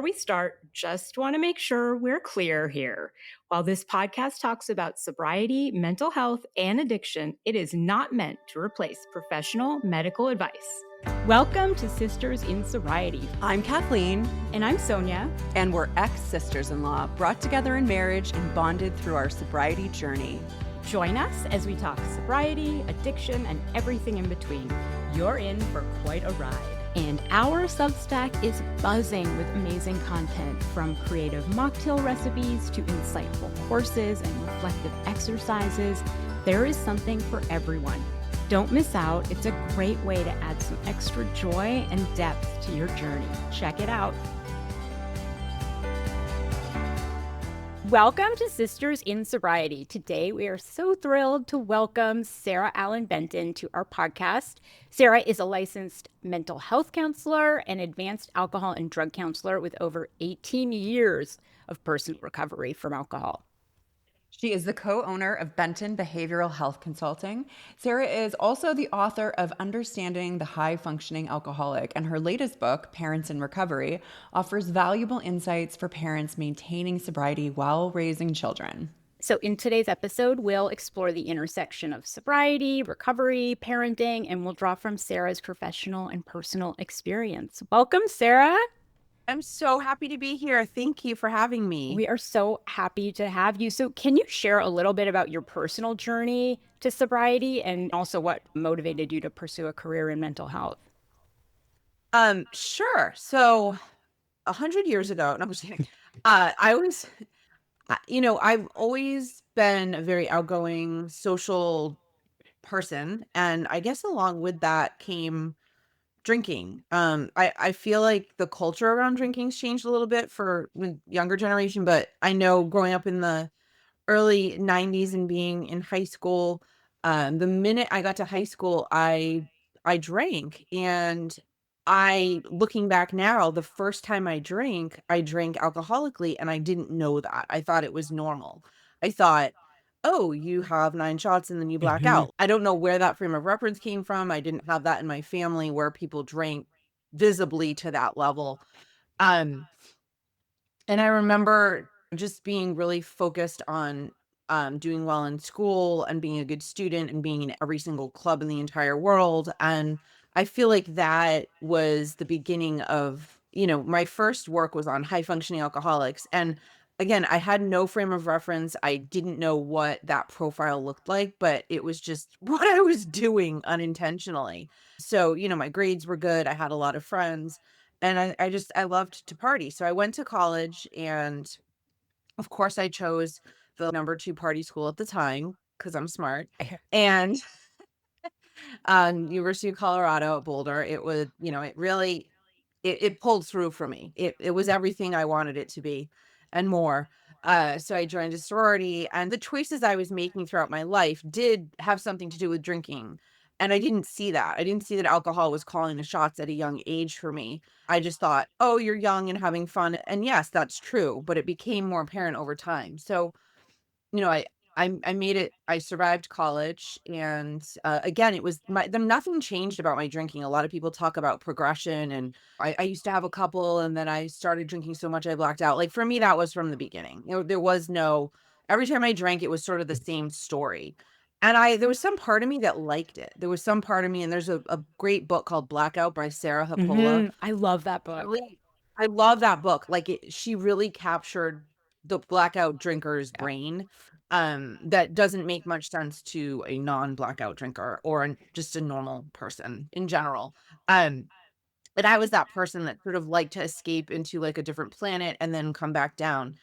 we start, just want to make sure we're clear here. While this podcast talks about sobriety, mental health, and addiction, it is not meant to replace professional medical advice. Welcome to Sisters in Sobriety. I'm Kathleen. And I'm Sonia. And we're ex-sisters-in-law, brought together in marriage and bonded through our sobriety journey. Join us as we talk sobriety, addiction, and everything in between. You're in for quite a ride. And our Substack is buzzing with amazing content, from creative mocktail recipes to insightful courses and reflective exercises. There is something for everyone. Don't miss out. It's a great way to add some extra joy and depth to your journey. Check it out. Welcome to Sisters in Sobriety. Today, we are so thrilled to welcome Sarah Allen Benton to our podcast. Sarah is a licensed mental health counselor and advanced alcohol and drug counselor with over 18 years of personal recovery from alcohol. She is the co-owner of Benton Behavioral Health Consulting. Sarah is also the author of Understanding the High-Functioning Alcoholic, and her latest book, Parents in Recovery, offers valuable insights for parents maintaining sobriety while raising children. So in today's episode, we'll explore the intersection of sobriety, recovery, parenting, and we'll draw from Sarah's professional and personal experience. Welcome, Sarah. I'm so happy to be here. Thank you for having me. We are so happy to have you. So can you share a little bit about your personal journey to sobriety and also what motivated you to pursue a career in mental health? Sure. So 100 years ago, no, I'm just kidding. I've always been a very outgoing social person. And I guess along with that came drinking. I feel like the culture around drinking's changed a little bit for the younger generation, but I know growing up in the early 90s and being in high school, the minute I got to high school, I drank. And looking back now, the first time I drank alcoholically, and I didn't know that. I thought it was normal. I thought, oh, you have 9 shots and then you black out. I don't know where that frame of reference came from. I didn't have that in my family where people drank visibly to that level. And I remember just being really focused on doing well in school and being a good student and being in every single club in the entire world. And I feel like that was the beginning of, my first work was on high functioning alcoholics. And again, I had no frame of reference. I didn't know what that profile looked like, but it was just what I was doing unintentionally. So, my grades were good. I had a lot of friends. And I loved to party. So I went to college, and of course I chose the number 2 party school at the time because I'm smart. And University of Colorado at Boulder, it was, it really, it pulled through for me. It was everything I wanted it to be and more. So I joined a sorority, and the choices I was making throughout my life did have something to do with drinking. And I didn't see that. I didn't see that alcohol was calling the shots at a young age for me. I just thought, oh, you're young and having fun. And yes, that's true. But it became more apparent over time. So, I made it. I survived college. And again, it was nothing changed about my drinking. A lot of people talk about progression. And I used to have a couple, and then I started drinking so much I blacked out. Like for me, that was from the beginning. There was no, every time I drank, it was sort of the same story. And there was some part of me that liked it. There was some part of me, and there's a great book called Blackout by Sarah Hapola. I love that book. I love that book. Like she really captured the blackout drinker's brain. That doesn't make much sense to a non-blackout drinker or just a normal person in general. And I was that person that sort of liked to escape into like a different planet and then come back down.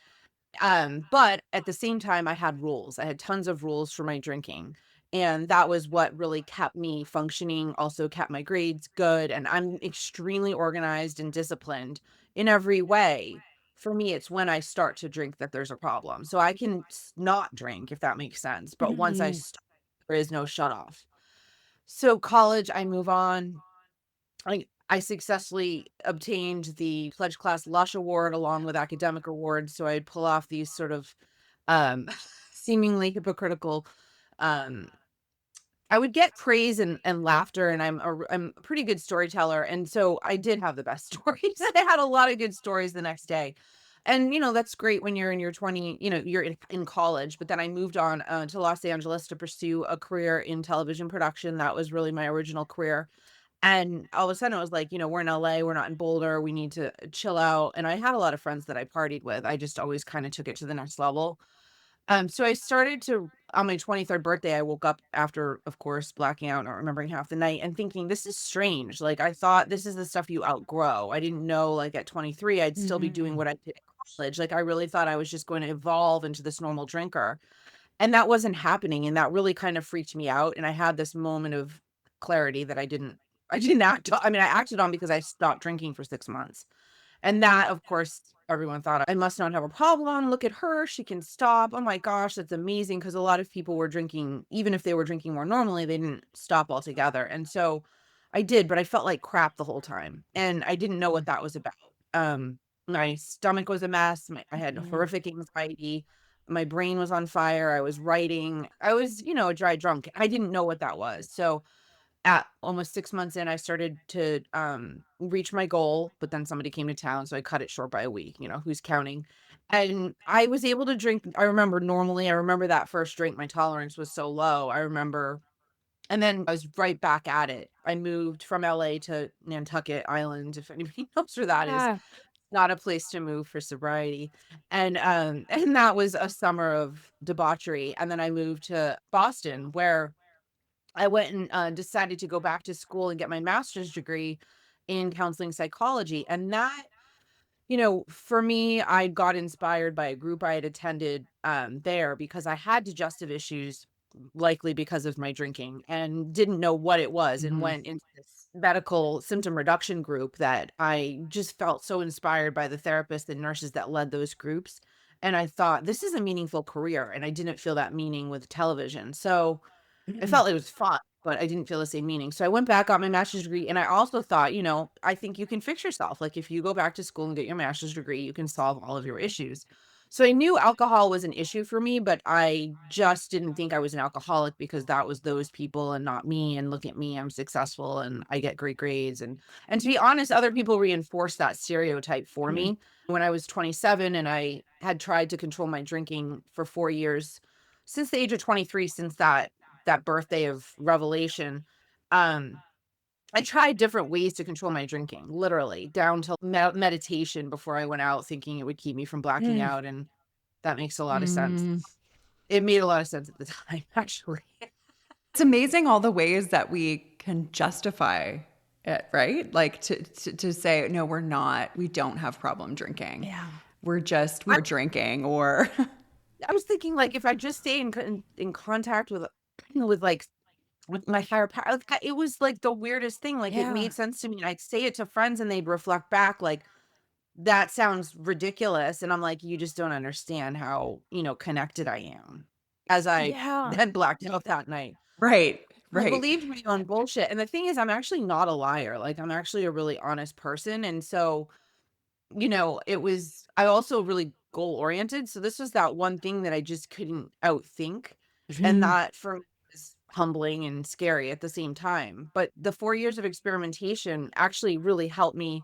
But at the same time, I had rules. I had tons of rules for my drinking. And that was what really kept me functioning, also kept my grades good. And I'm extremely organized and disciplined in every way. For me, it's when I start to drink that there's a problem. So I can not drink, if that makes sense. But once I start, there is no shut off. So college, I move on. I successfully obtained the Pledge Class Lush Award along with academic awards. So I'd pull off these sort of seemingly hypocritical I would get praise and laughter, and I'm a pretty good storyteller, and so I did have the best stories. I had a lot of good stories the next day. And, that's great when you're in your 20, you're in college, but then I moved on to Los Angeles to pursue a career in television production. That was really my original career. And all of a sudden, it was like, we're in LA, we're not in Boulder, we need to chill out. And I had a lot of friends that I partied with. I just always kind of took it to the next level. So I started to on my 23rd birthday, I woke up after, of course, blacking out, not remembering half the night, and thinking, this is strange. Like, I thought this is the stuff you outgrow. I didn't know, like, at 23, I'd still be doing Mhm. what I did in college. Like, I really thought I was just going to evolve into this normal drinker. And that wasn't happening. And that really kind of freaked me out. And I had this moment of clarity that I didn't act on. I mean, I acted on because I stopped drinking for 6 months. And that, of course, everyone thought, "I must not have a problem. Look at her. She can stop. Oh my gosh, that's amazing." Because a lot of people were drinking, even if they were drinking more normally, they didn't stop altogether. And so I did, but I felt like crap the whole time. And I didn't know what that was about. My stomach was a mess. I had Mhm. horrific anxiety. My brain was on fire. I was writing. I was, a dry drunk. I didn't know what that was. So at almost 6 months in, I started to, reach my goal, but then somebody came to town, so I cut it short by a week, who's counting? And I was able to drink. I remember that first drink, my tolerance was so low, I remember. And then I was right back at it. I moved from LA to Nantucket Island, if anybody knows where that is. Yeah. Not a place to move for sobriety. And, and that was a summer of debauchery, and then I moved to Boston, where I went and, decided to go back to school and get my master's degree in counseling psychology, and that, for me, I got inspired by a group I had attended, there because I had digestive issues, likely because of my drinking, and didn't know what it was, and Mhm. went into this medical symptom reduction group that I just felt so inspired by the therapists and nurses that led those groups, and I thought, "This is a meaningful career," and I didn't feel that meaning with television. So I felt it was fun, but I didn't feel the same meaning. So I went back, got my master's degree, and I also thought, I think you can fix yourself. Like, if you go back to school and get your master's degree, you can solve all of your issues. So I knew alcohol was an issue for me, but I just didn't think I was an alcoholic because that was those people and not me. And look at me, I'm successful and I get great grades. And to be honest, other people reinforced that stereotype for Mhm. me. When I was 27 and I had tried to control my drinking for 4 years, since the age of 23, since that birthday of revelation, um, I tried different ways to control my drinking, literally down to meditation before I went out, thinking it would keep me from blacking Mm. out, and that makes a lot of sense. Mm. It made a lot of sense at the time, actually. It's amazing all the ways that we can justify it, right? Like to say, no, we don't have problem drinking. Yeah. I We're drinking or I was thinking, like, if I just stay in contact with, like, with my higher power, like, it was, like, the weirdest thing, like, it Yeah. made sense to me, and I'd say it to friends, and they'd reflect back, like, "That sounds ridiculous," and I'm like, "You just don't understand how, connected I am," as I Yeah. then blacked out that night. right, I right. believed my own bullshit, and the thing is, I'm actually not a liar, like, I'm actually a really honest person, and so, I also really goal-oriented, so this was that one thing that I just couldn't outthink, and Mhm. that for me was humbling and scary at the same time, but the 4 years of experimentation actually really helped me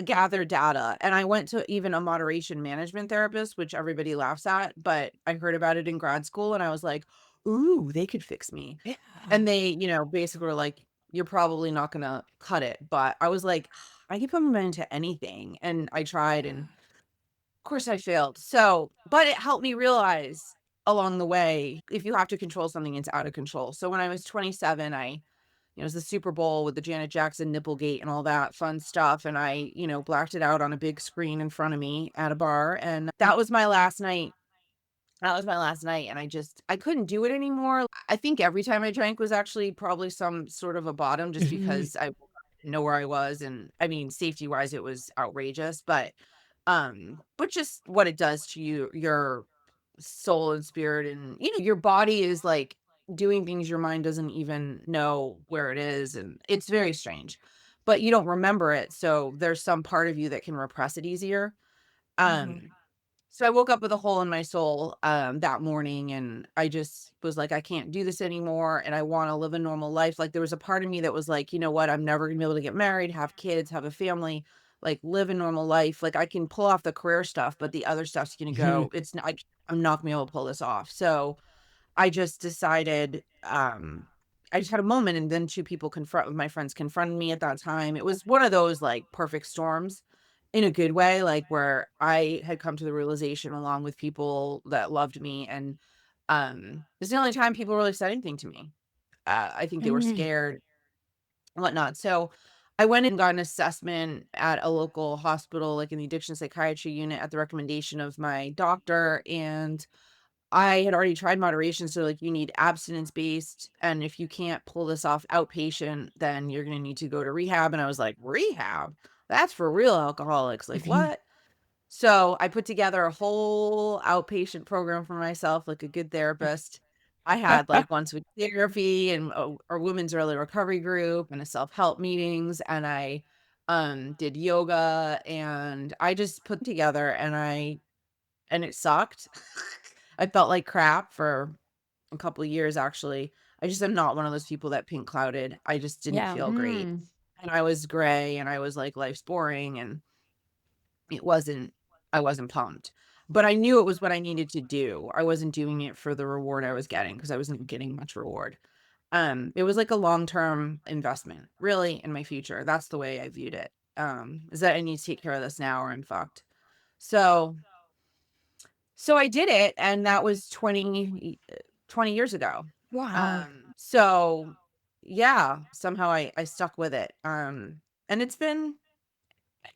gather data, and I went to even a moderation management therapist, which everybody laughs at, but I heard about it in grad school, and I was like, "Ooh, they could fix me." Yeah. And they, basically were like, "You're probably not gonna cut it," but I was like, "I can put my mind to anything," and I tried, and of course I failed. So, but it helped me realize along the way, if you have to control something, it's out of control. So when I was 27, it was the Super Bowl with the Janet Jackson Nipplegate and all that fun stuff, and I, blacked it out on a big screen in front of me at a bar, and that was my last night. That was my last night, and I couldn't do it anymore. I think every time I drank was actually probably some sort of a bottom just Mhm. because I didn't know where I was, and, I mean, safety-wise, it was outrageous, but just what it does to your soul and spirit, and, your body is, like, doing things your mind doesn't even know where it is, and it's very strange, but you don't remember it, so there's some part of you that can repress it easier. Mhm. Um So I woke up with a hole in my soul that morning, and I just was like, I can't do this anymore, and I want to live a normal life. Like there was a part of me that was like, you know what, I'm never gonna be able to get married, have kids, have a family, like live a normal life. Like I can pull off the career stuff, but the other stuff's gonna go. It's not, I'm not gonna be able to pull this off. So I just decided, I just had a moment, and then two people my friends confronted me at that time. It was one of those like perfect storms in a good way, like where I had come to the realization along with people that loved me. And it's the only time people really said anything to me. I think they were Mm. scared and whatnot. So I went and got an assessment at a local hospital, like in the addiction psychiatry unit, at the recommendation of my doctor. And I had already tried moderation, so, like, you need abstinence-based, and if you can't pull this off outpatient, then you're gonna need to go to rehab, and I was like, "Rehab? That's for real alcoholics, like, what?" So, I put together a whole outpatient program for myself, like a good therapist. I had, like, once-a-week therapy and a women's early recovery group and a self-help meetings, and I, did yoga, and I just put together, and it sucked. I felt like crap for a couple of years, actually. I just am not one of those people that pink clouded. I just didn't Yeah. feel great. And I was gray, and I was like, life's boring, and it wasn't I wasn't pumped. But I knew it was what I needed to do. I wasn't doing it for the reward I was getting because I wasn't getting much reward. It was like a long-term investment, really, in my future. That's the way I viewed it. Is that I need to take care of this now or I'm fucked. So So I did it, and that was 20 years ago. Wow. So yeah, somehow I stuck with it. And it's been,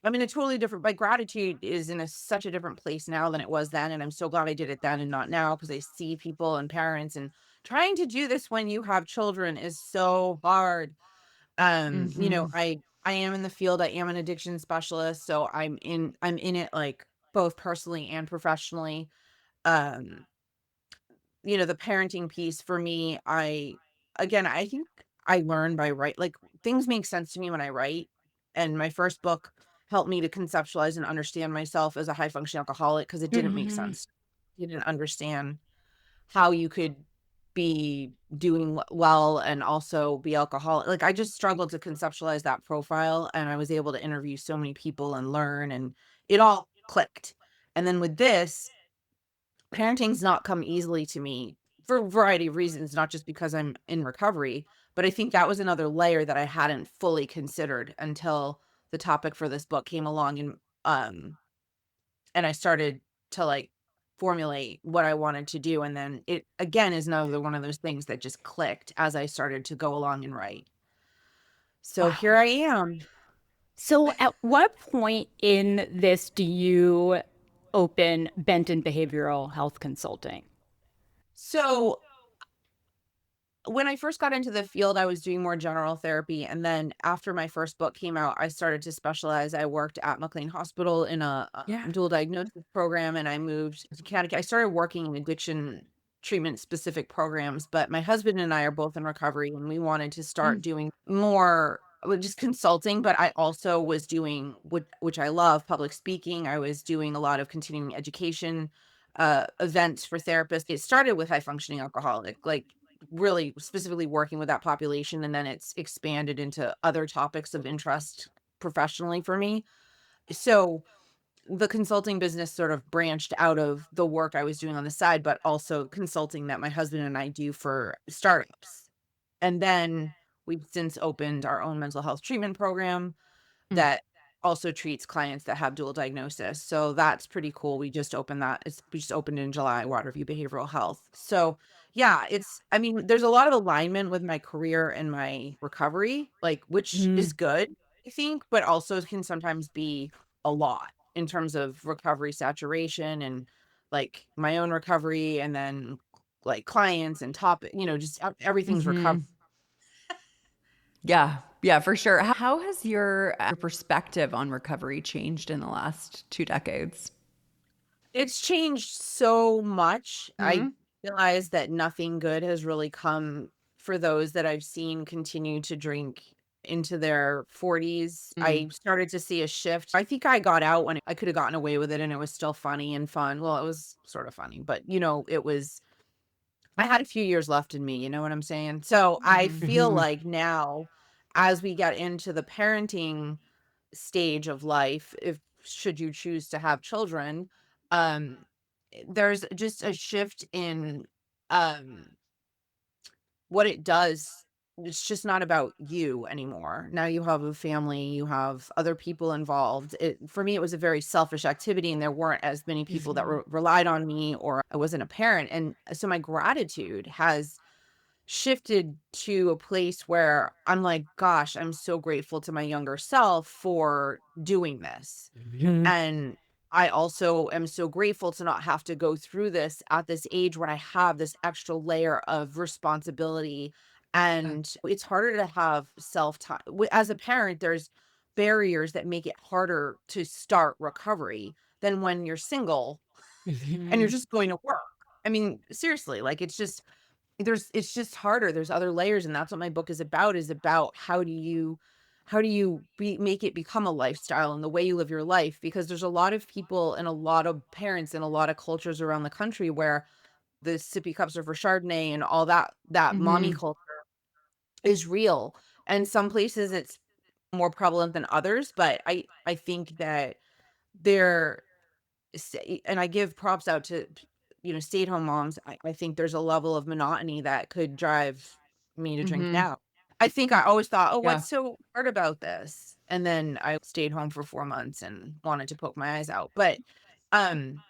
I mean, a totally different, my gratitude is in such a different place now than it was then. And I'm so glad I did it then and not now, because I see people and parents, and trying to do this when you have children is so hard. Mhm. I am in the field. I am an addiction specialist, so I'm in it, like, both personally and professionally. Um the parenting piece for me, I think I learn by like, things make sense to me when I write. And my first book helped me to conceptualize and understand myself as a high functioning alcoholic, because it didn't make Mhm. sense. You didn't understand how you could be doing well and also be alcoholic. Like, I just struggled to conceptualize that profile, and I was able to interview so many people and learn, and it all clicked. And then with this, parenting's not come easily to me for a variety of reasons, not just because I'm in recovery, but I think that was another layer that I hadn't fully considered until the topic for this book came along, and I started to, like, formulate what I wanted to do, and then it again is another one of those things that just clicked as I started to go along and write. So here Wow. I am. So, at what point in this do you open Benton Behavioral Health Consulting? So when I first got into the field, I was doing more general therapy, and then after my first book came out, I started to specialize. I worked at McLean Hospital in a Yeah. dual diagnosis program, and I moved to Connecticut. I started working in addiction treatment specific programs, but my husband and I are both in recovery, and we wanted to start Mm. doing more, well, just consulting. But I also was doing, which I love, public speaking. I was doing a lot of continuing education events for therapists. It started with high functioning alcoholic, like really specifically working with that population, and then it's expanded into other topics of interest professionally for me. So the consulting business sort of branched out of the work I was doing on the side, but also consulting that my husband and I do for startups. And then we've since opened our own mental health treatment program Mm. that also treats clients that have dual diagnosis. So that's pretty cool. We just opened in July, Waterview Behavioral Health. So yeah, I mean, there's a lot of alignment with my career and my recovery, like, which Mm. is good, I think, but also can sometimes be a lot in terms of recovery saturation and, like, my own recovery, and then, like, clients and topic, just everything's recovery. Mhm. Yeah. Yeah, for sure. How has your perspective on recovery changed in the last 2 decades? It's changed so much. I Mhm. realize that nothing good has really come for those that I've seen continue to drink into their 40s, I Mm. started to see a shift. I think I got out when I could have gotten away with it and it was still funny and fun. Well, it was sort of funny, but it was I had a few years left in me, you know what I'm saying? So I Mhm. feel like now, as we get into the parenting stage of life, if should you choose to have children, um, there's just a shift in um what it does. It's just not about you anymore. Now you have a family, you have other people involved. For me, it was a very selfish activity, and there weren't as many people that relied on me, or I wasn't a parent. And so my gratitude has shifted to a place where I'm like, gosh, I'm so grateful to my younger self for doing this. And I also am so grateful to not have to go through this at this age when I have this extra layer of responsibility. And it's harder to have self time. As a parent, there's barriers that make it harder to start recovery than when you're single and you're just going to work. I mean, seriously, like it's just harder. There's other layers, and that's what my book is about how do you make it become a lifestyle and the way you live your life, because there's a lot of people and a lot of parents and a lot of cultures around the country where the sippy cups are for Chardonnay and all that mommy Mhm. culture is real. And some places it's more prevalent than others, but I think that there and I give props out to stay-at-home moms. I think there's a level of monotony that could drive me to drink Mhm. now. I think I always thought, "Oh, Yeah. what's so hard about this?" And then I stayed home for 4 months and wanted to poke my eyes out, but, um,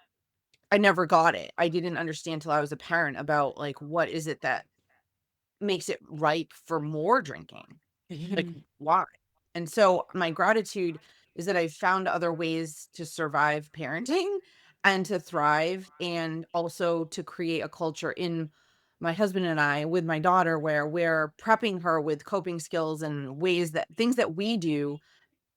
I never got it. I didn't understand till I was a parent about, like, what is it that makes it ripe for more drinking? Like, why? And so my gratitude is that I've found other ways to survive parenting and to thrive, and also to create a culture in my husband and I with my daughter where we're prepping her with coping skills and ways that things that we do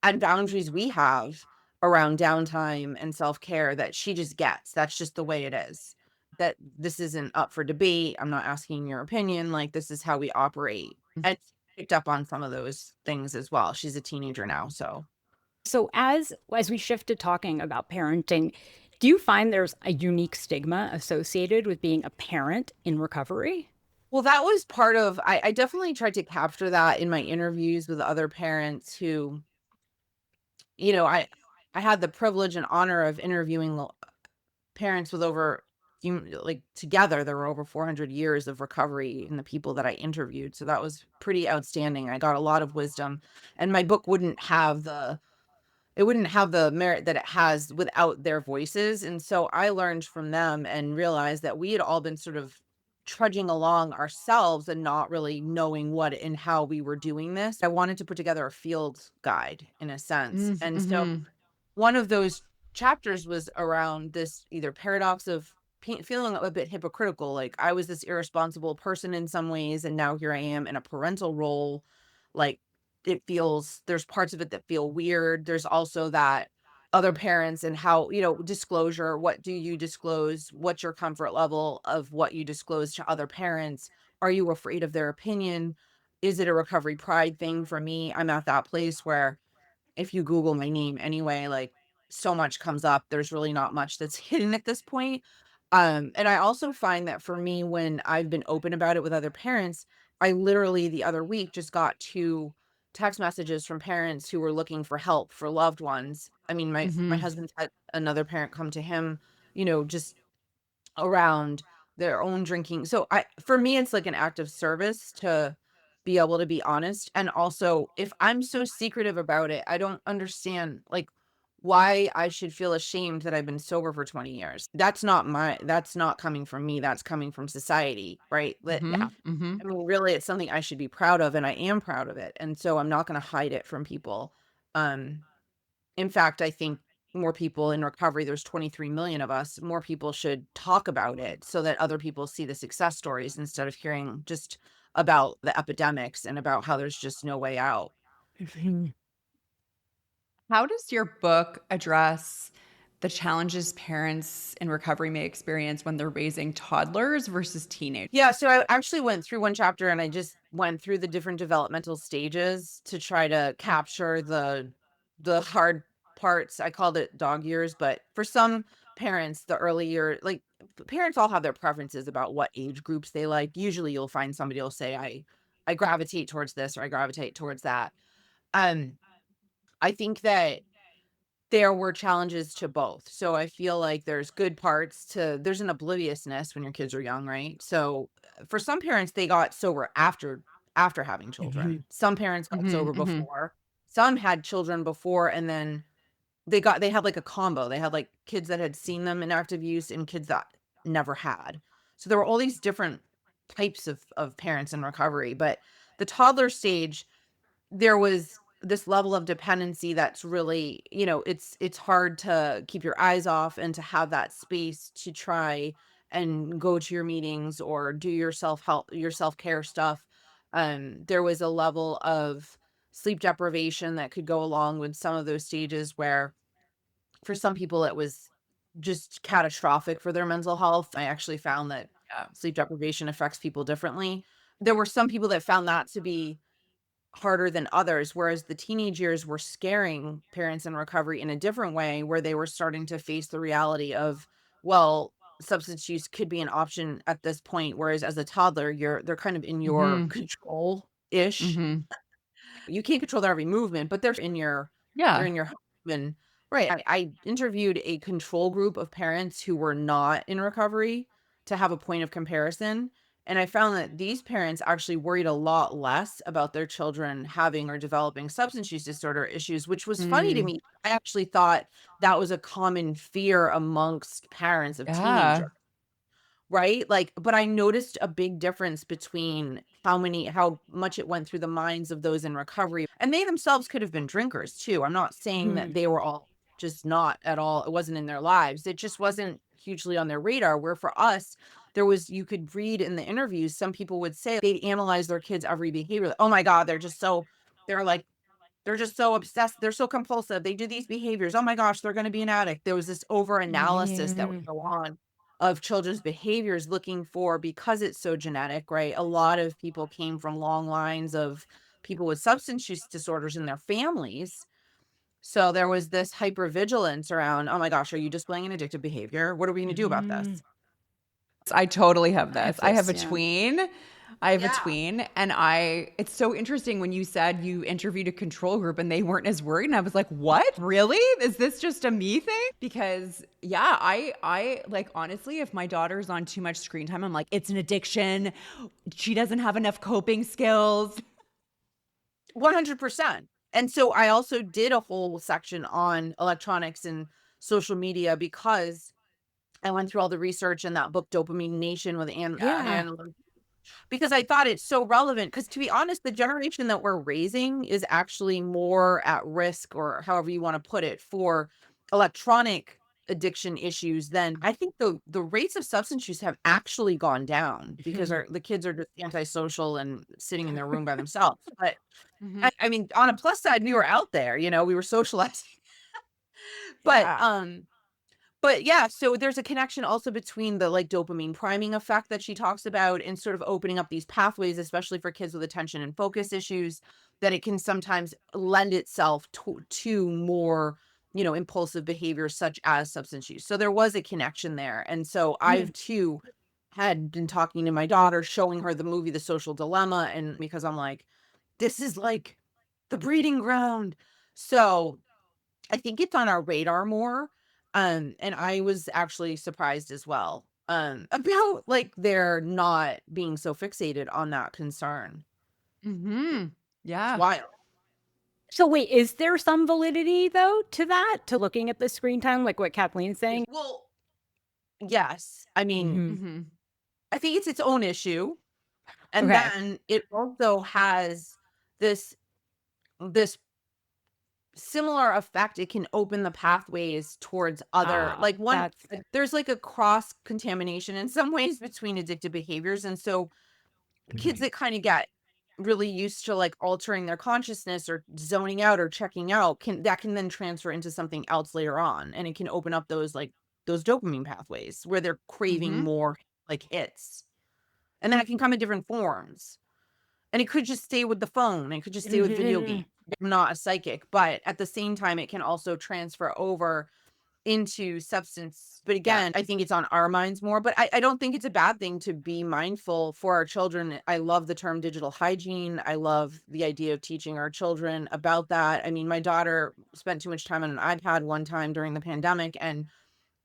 and boundaries we have around downtime and self-care that she just gets. That's just the way it is. That this isn't up for debate. I'm not asking your opinion. Like, this is how we operate. And she picked up on some of those things as well. She's a teenager now, so. So as we shift to talking about parenting, do you find there's a unique stigma associated with being a parent in recovery? Well, that was part of I definitely tried to capture that in my interviews with other parents who, you know, I had the privilege and honor of interviewing parents with over like together there were over 400 years of recovery in the people that I interviewed, so that was pretty outstanding. I got a lot of wisdom, and my book wouldn't have the merit that it has without their voices. And so I learned from them and realized that we had all been sort of trudging along ourselves and not really knowing what and how we were doing this. I wanted to put together a field guide in a sense. And so Mhm. one of those chapters was around this either paradox of feeling a bit hypocritical, like I was this irresponsible person in some ways, and now here I am in a parental role. Like, there's parts of it that feel weird. There's also that other parents and how, disclosure. What do you disclose? What's your comfort level of what you disclose to other parents? Are you afraid of their opinion? Is it a recovery pride thing? For me, I'm at that place where if you Google my name anyway, like, so much comes up. There's really not much that's hidden at this point. And I also find that for me, when I've been open about it with other parents, I literally the other week just got 2 text messages from parents who were looking for help for loved ones. I mean, my Mhm. husband's had another parent come to him, just around their own drinking. So for me, it's like an act of service to be able to be honest. And also, if I'm so secretive about it, I don't understand like why I should feel ashamed that I've been sober for 20 years. That's not coming from me. That's coming from society, right? Mhm. Mhm. I mean, really, it's something I should be proud of, and I am proud of it. And so I'm not going to hide it from people. Um, in fact, I think more people in recovery, there's 23 million of us, more people should talk about it so that other people see the success stories instead of hearing just about the epidemics and about how there's just no way out. How does your book address the challenges parents in recovery may experience when they're raising toddlers versus teenagers. Yeah, so I actually went through one chapter and I just went through the different developmental stages to try to capture the hard parts. I called it dog years, but for some parents, the early year, like parents all have their preferences about what age groups they like. Usually you'll find somebody will say I gravitate towards this or I gravitate towards that. Um I think that there were challenges to both. So I feel like there's an obliviousness when your kids are young, right? So for some parents, they got sober after having children. Some parents got Mhm, sober mhm. before. Some had children before and then they had like a combo. They had like kids that had seen them in active use and kids that never had. So there were all these different types of parents in recovery, but the toddler stage there was this level of dependency that's really, it's hard to keep your eyes off and to have that space to try and go to your meetings or do your self-help, your self-care stuff. There was a level of sleep deprivation that could go along with some of those stages where for some people it was just catastrophic for their mental health. I actually found that Yeah. sleep deprivation affects people differently. There were some people that found that to be harder than others, whereas the teenage years were scaring parents in recovery in a different way, where they were starting to face the reality of, well, substance use could be an option at this point, whereas as a toddler, they're kind of in your Mhm, control-ish. mhm. You can't control their every movement, but they're Yeah. in your home and right. I interviewed a control group of parents who were not in recovery to have a point of comparison. And I found that these parents actually worried a lot less about their children having or developing substance use disorder issues, which was funny to Mm. me. I actually thought that was a common fear amongst parents of Yeah. teenagers. Right? Like, but I noticed a big difference between how much it went through the minds of those in recovery. And they themselves could have been drinkers too. I'm not saying that Mhm. they were all just not at all. It wasn't in their lives. It just wasn't hugely on their radar. Where for us, you could read in the interviews, some people would say they analyze their kids' every behavior. Like, oh my God, they're like, they're just so obsessed. They're so compulsive. They do these behaviors. Oh my gosh, they're going to be an addict. There was this over analysis that Yeah. would go on of children's behaviors looking for, because it's so genetic, right? A lot of people came from long lines of people with substance use disorders in their families. So there was this hypervigilance around, oh my gosh, are you displaying an addictive behavior? What are we going to do about this? Mhm. I totally have I this. have I have this, a yeah. tween. I have a Yeah. tween and it's so interesting when you said you interviewed a control group and they weren't as worried and I was like, "What? Really? Is this just a me thing?" Because yeah, I like honestly, if my daughter's on too much screen time, I'm like, "It's an addiction. She doesn't have enough coping skills." 100%. And so I also did a whole section on electronics and social media because I went through all the research in that book, Dopamine Nation with Yeah. because I thought it's so relevant. Because to be honest, the generation that we're raising is actually more at risk, or however you want to put it, for electronic addiction issues than I think the rates of substance use have actually gone down because Mhm. the kids are just antisocial and sitting in their room by themselves. But Mhm. I mean, on a plus side, we were out there, we were socializing. But Yeah. but yeah, so there's a connection also between the, like, dopamine priming effect that she talks about and sort of opening up these pathways, especially for kids with attention and focus issues, that it can sometimes lend itself to more, impulsive behaviors such as substance use. So there was a connection there. And so Mhm. I've too had been talking to my daughter, showing her the movie The Social Dilemma, and because I'm like, this is like the breeding ground. So I think it's on our radar more, and I was actually surprised as well, about, like, there not being so fixated on that concern. Mhm. It's Yeah. wild. So wait, is there some validity though to that? To looking at the screen time, like what Kathleen's saying? Well, yes. I mean, Mhm. Mhm. I think it's its own issue, and Okay. then it also has this similar effect. It can open the pathways towards other, Ah, like, that's there's, like, a cross contamination in some ways between addictive behaviors, and so kids Mhm. that kinda get really used to like altering their consciousness or zoning out or checking out, can then transfer into something else later on, and it can open up those like those dopamine pathways where they're craving Mm-hmm. more like hits. And that can come in different forms. And it could just stay with the phone. It could just stay with video games. I'm not a psychic, but at the same time, it can also transfer over into substance. But Yeah. again, I think it's on our minds more. But I don't think it's a bad thing to be mindful for our children. I love the term digital hygiene. I love the idea of teaching our children about that. I mean, my daughter spent too much time on an iPad one time during the pandemic, and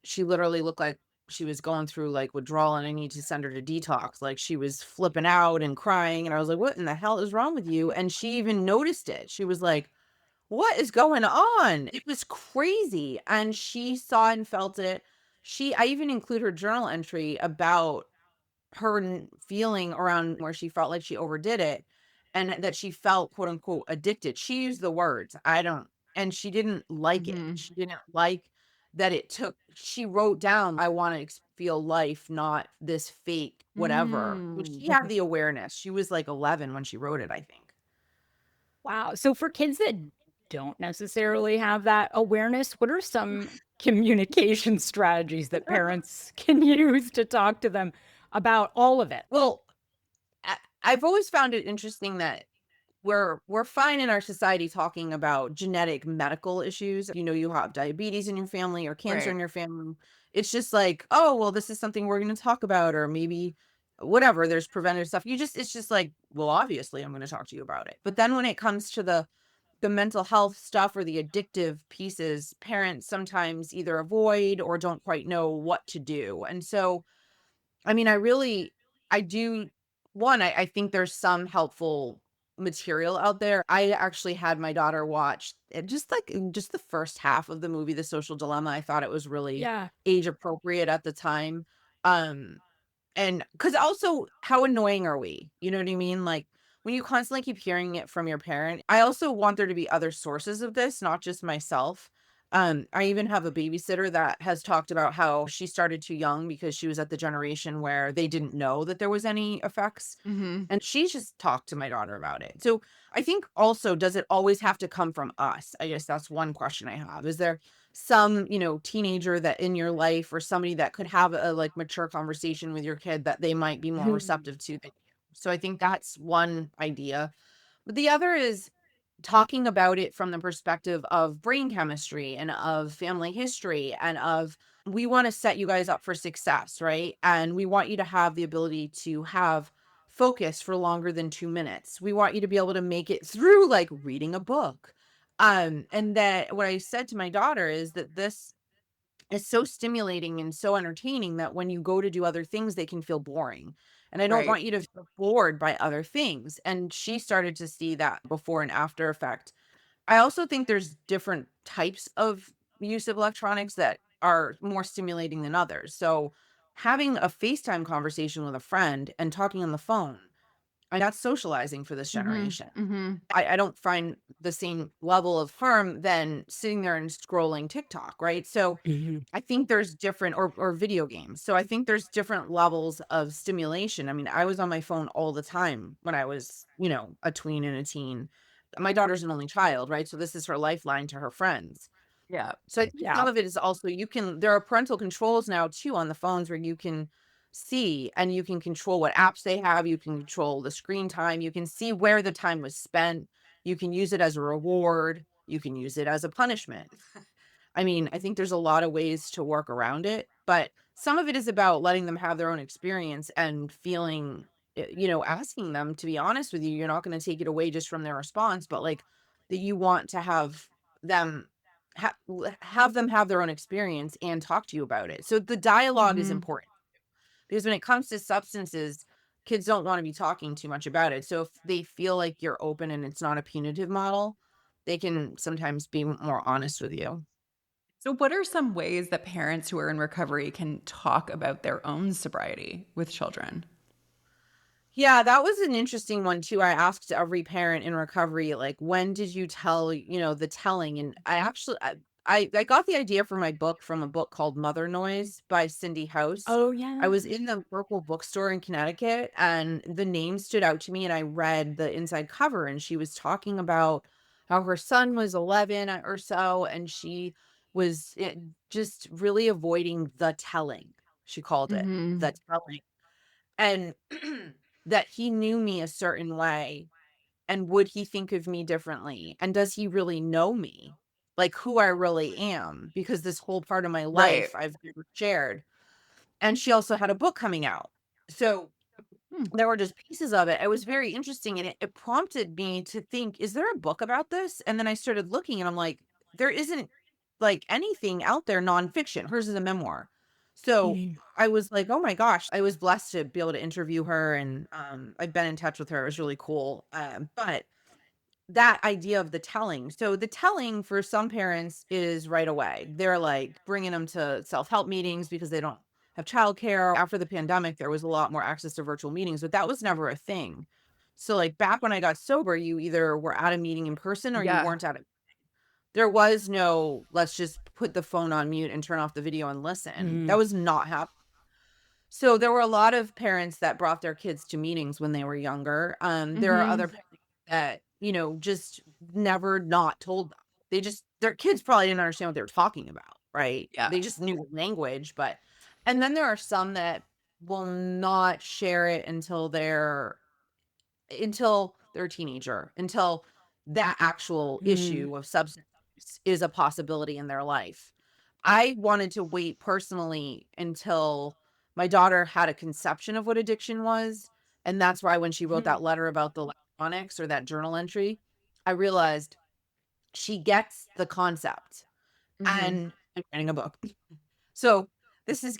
she literally looked like she was going through like withdrawal, and I need to send her to detox. Like she was flipping out and crying. And I was like, what in the hell is wrong with you? And she even noticed it. She was like, what is going on? It was crazy. And she saw and felt it. I even include her journal entry about her feeling around where she felt like she overdid it and that she felt quote unquote addicted. She used the words, I don't, and she didn't like it. Mm-hmm. She didn't like that she wrote down, I want to feel life, not this fake whatever. But she had the awareness. She was like 11 when she wrote it, I think. Wow. So for kids that don't necessarily have that awareness, what are some communication strategies that parents can use to talk to them about all of it? Well, I've always found it interesting that we're fine in our society talking about genetic medical issues. You know, you have diabetes in your family or cancer Right. in your family. It's just like, oh, well, this is something we're going to talk about, or maybe whatever. There's preventative stuff. It's just like, well, obviously, I'm going to talk to you about it. But then when it comes to the mental health stuff or the addictive pieces, parents sometimes either avoid or don't quite know what to do. And so I mean, I do I think there's some helpful material out there. I actually had my daughter watch it just the first half of the movie, The Social Dilemma. I thought it was really Yeah. age appropriate at the time. Um, and because also, how annoying are we? You know what I mean? Like when you constantly keep hearing it from your parent. I also want there to be other sources of this, not just myself. I even have a babysitter that has talked about how she started too young because she was at the generation where they didn't know that there was any effects. Mm-hmm. And she just talked to my daughter about it. So I think also, does it always have to come from us? I guess that's one question I have. Is there some, teenager that in your life or somebody that could have a like mature conversation with your kid that they might be more receptive to than you? So I think that's one idea. But the other is talking about it from the perspective of brain chemistry and of family history and of we want to set you guys up for success, right? And we want you to have the ability to have focus for longer than 2 minutes. We want you to be able to make it through like reading a book. And that what I said to my daughter is that this is so stimulating and so entertaining that when you go to do other things, they can feel boring. And I don't Right. want you to feel bored by other things. And she started to see that before and after effect. I also think there's different types of use of electronics that are more stimulating than others. So having a FaceTime conversation with a friend and talking on the phone, and that's socializing for this Mm-hmm. generation. Mm-hmm. I don't find the same level of harm than sitting there and scrolling TikTok, right? So Mhm. I think there's different or video games. So I think there's different levels of stimulation. I mean, I was on my phone all the time when I was, a tween and a teen. My daughter's an only child, right? So this is her lifeline to her friends. Yeah. So I think Yeah. some of it is also there are parental controls now too on the phones where you can see and you can control what apps they have, you can control the screen time, you can see where the time was spent, you can use it as a reward, you can use it as a punishment. I mean, I think there's a lot of ways to work around it, but some of it is about letting them have their own experience and feeling, asking them to be honest with you. You're not going to take it away just from their response, but like that you want to have them have them have their own experience and talk to you about it. So the dialogue is Mm-hmm. important because when it comes to substances, kids don't want to be talking too much about it. So if they feel like you're open and it's not a punitive model, they can sometimes be more honest with you. So, what are some ways that parents who are in recovery can talk about their own sobriety with children? Yeah, that was an interesting one too. I asked every parent in recovery, like, when did you tell, the telling? And I got the idea for my book from a book called Mother Noise by Cindy House. Oh, I yeah. was in the local bookstore in Connecticut, and the name stood out to me, and I read the inside cover, and she was talking about how her son was 11 or so, and she was just really avoiding the telling. She called it Mhm. the telling, and that he knew me a certain way, and would he think of me differently? And does he really know me? Like who I really am? Because this whole part of my Right. life I've never shared. And she also had a book coming out. So Hmm. there were just pieces of it. It was very interesting. And it prompted me to think, is there a book about this? And then I started looking and I'm like, there isn't like anything out there nonfiction. Hers is a memoir. So Mhm. I was like, oh my gosh, I was blessed to be able to interview her. And I've been in touch with her. It was really cool. But that idea of the telling. So the telling for some parents is right away. They're like bringing them to self-help meetings because they don't have childcare. After the pandemic, there was a lot more access to virtual meetings, but that was never a thing. So like back when I got sober, you either were at a meeting in person or you Yeah. weren't at it. There was no, let's just put the phone on mute and turn off the video and listen. That Mm. was not happening. So there were a lot of parents that brought their kids to meetings when they were younger. There are Mhm. other parents that, just never not told them. Their kids probably didn't understand what they were talking about, right? Yeah. They just knew language, and then there are some that will not share it until they're a teenager, until that actual Mm. issue of substance use is a possibility in their life. I wanted to wait personally until my daughter had a conception of what addiction was, and that's why when she wrote Mhm. that letter about the electronics or that journal entry, I realized she gets the concept, Mhm. and I'm writing a book. So this is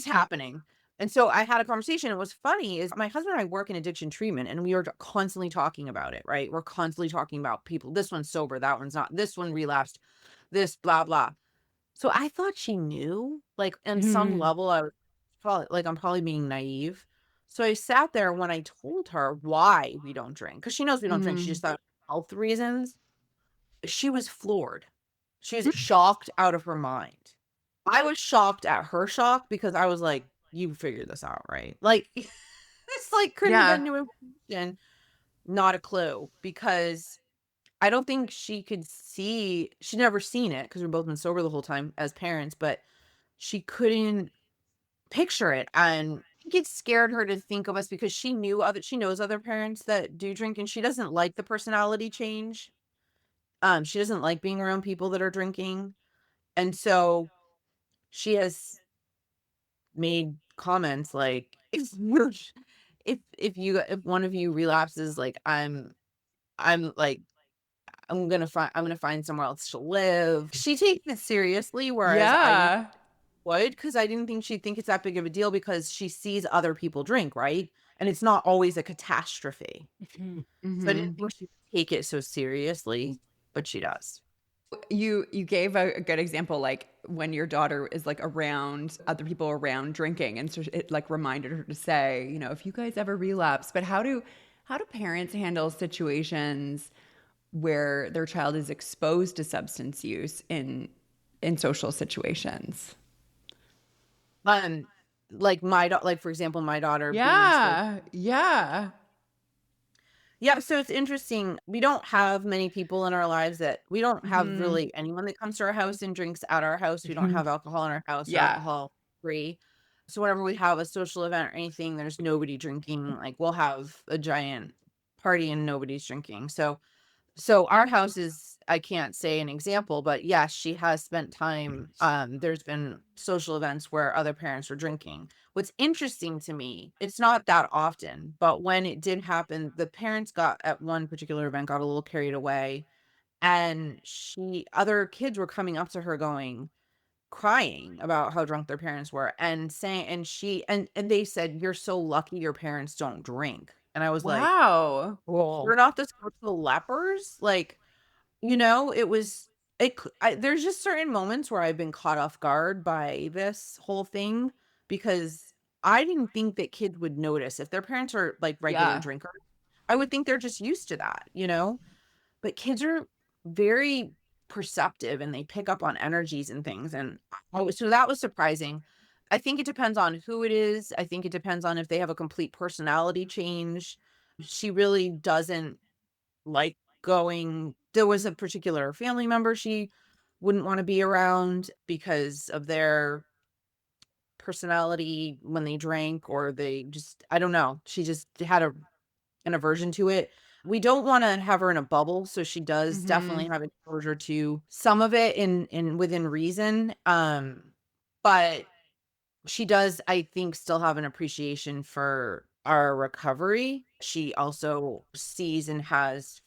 happening. And so I had a conversation. And what's funny is my husband and I work in addiction treatment and we are constantly talking about it, right? We're constantly talking about people. This one's sober, that one's not. This one relapsed, this blah blah. So I thought she knew, like on some Mhm. level, I'm probably being naive. So I sat there when I told her why we don't drink, because she knows we don't drink. She just Mhm. thought health reasons. She was floored. She was shocked out of her mind. I was shocked at her shock because I was like, "You figured this out, right?" Like, this, like, couldn't have Yeah. been new information. Not a clue, because I don't think she'd never seen it because 'cause we've both been sober the whole time as parents, but she couldn't picture it, and I think it scared her to think of us because she knows other parents that do drink, and she doesn't like the personality change. She doesn't like being around people that are drinking, and so she has made comments like, if one of you relapses, like, I'm like, I'm gonna find somewhere else to live." She takes it seriously, whereas I didn't Yeah. would, because I didn't think she'd think it's that big of a deal because she sees other people drink, right? And it's not always a catastrophe. Mhm. So I didn't Mhm. think she'd take it so seriously, but she does. You gave a good example, like when your daughter is like around other people around drinking, and so it like reminded her to say, if you guys ever relapse. But how do parents handle situations where their child is exposed to substance use in social situations? Um, like, for example, my daughter being exposed. Yeah. Yeah. Yeah, so it's interesting. We don't have many people in our lives that we don't have Mhm. really anyone that comes to our house and drinks at our house. We don't Mhm. have alcohol in our house or Yeah. alcohol free. So whenever we have a social event or anything, there's nobody drinking. Like we'll have a giant party and nobody's drinking. So our house is, I can't say an example, but yes, she has spent time. There's been social events where other parents were drinking. What's interesting to me, it's not that often, but when it did happen, the parents got at one particular event got a little carried away, and other kids were coming up to her crying about how drunk their parents were and saying, and she and they said, "You're so lucky your parents don't drink." And I was like, Wow. "We're not the spiritual lepers?" Like, it was there's just certain moments where I've been caught off guard by this whole thing because I didn't think that kids would notice if their parents are like regular Yeah. drinkers. I would think they're just used to that. But kids are very perceptive and they pick up on energies and things. And so that was surprising. I think it depends on who it is. I think it depends on if they have a complete personality change. She really doesn't like going. There was a particular family member she wouldn't want to be around because of their personality when they drank, or they just, I don't know. She just had an aversion to it. We don't want to have her in a bubble, so she does definitely have exposure to some of it in within reason. But she does, I think, still have an appreciation for our recovery. She also sees and has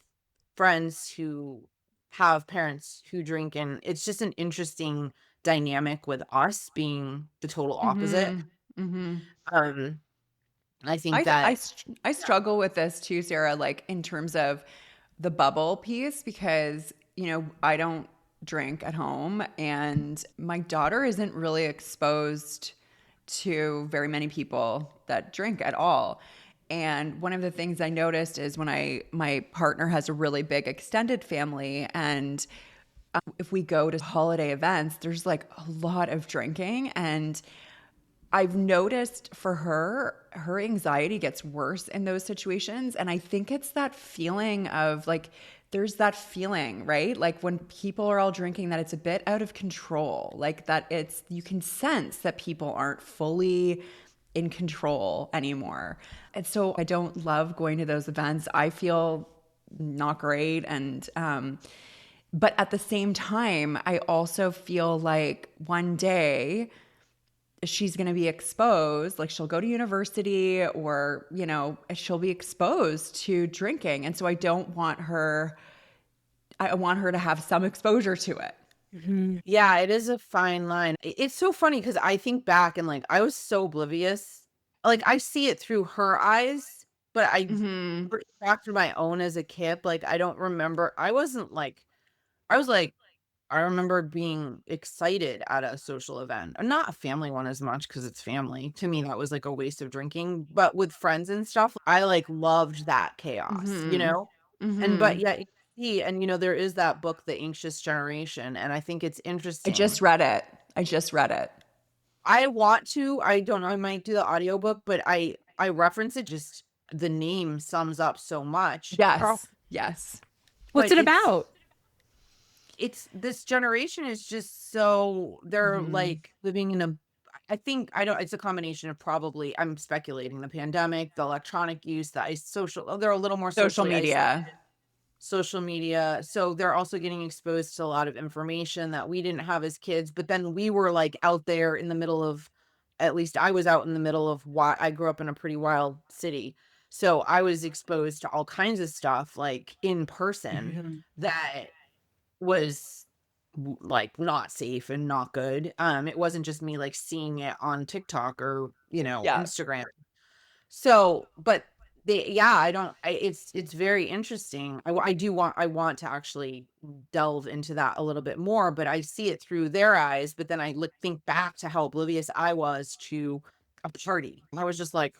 friends who have parents who drink, and it's just an interesting dynamic with us being the total opposite. Um, I think that I struggle with this too, Sarah, like in terms of the bubble piece, because, I don't drink at home and my daughter isn't really exposed to very many people that drink at all. And one of the things I noticed is when my partner has a really big extended family, and if we go to holiday events, there's like a lot of drinking. And I've noticed for her anxiety gets worse in those situations. And I think it's that feeling of like, there's that feeling, right? Like when people are all drinking, that it's a bit out of control, like that you can sense that people aren't fully in control anymore. And so I don't love going to those events. I feel not great. And, but at the same time, I also feel like one day she's going to be exposed, like she'll go to university, or, she'll be exposed to drinking. And so I want her to have some exposure to it. yeah, it is a fine line. It's so funny because I think back and like I was so oblivious. Like I see it through her eyes, but I back through my own as a kid. Like I don't remember. I was like, I remember being excited at a social event, not a family one as much because it's family. To me, that was like a waste of drinking. But with friends and stuff, I like loved that chaos, And but yeah, and there is that book, The Anxious Generation, and I think it's I interesting. just read it. I want to, I don't know, I might do the audiobook, but I reference it, just the name sums up so much. Yes. What's But it about? it's this generation is just so they're like living in a, I think, I don't, it's a combination of, probably, I'm speculating, the pandemic, the electronic use, they're a little more Social socially isolated. media. Social media. So they're also getting exposed to a lot of information that we didn't have as kids. But then we were like out there in the middle of, at least I was out in the middle of, why I grew up in a pretty wild city. So I was exposed to all kinds of stuff like in person that was like not safe and not good. It wasn't just me like seeing it on TikTok or, Yeah. Instagram. So, but I don't, it's very interesting. I want to actually delve into that a little bit more, but I see it through their eyes. But then I think back to how oblivious I was to a party. I was just like,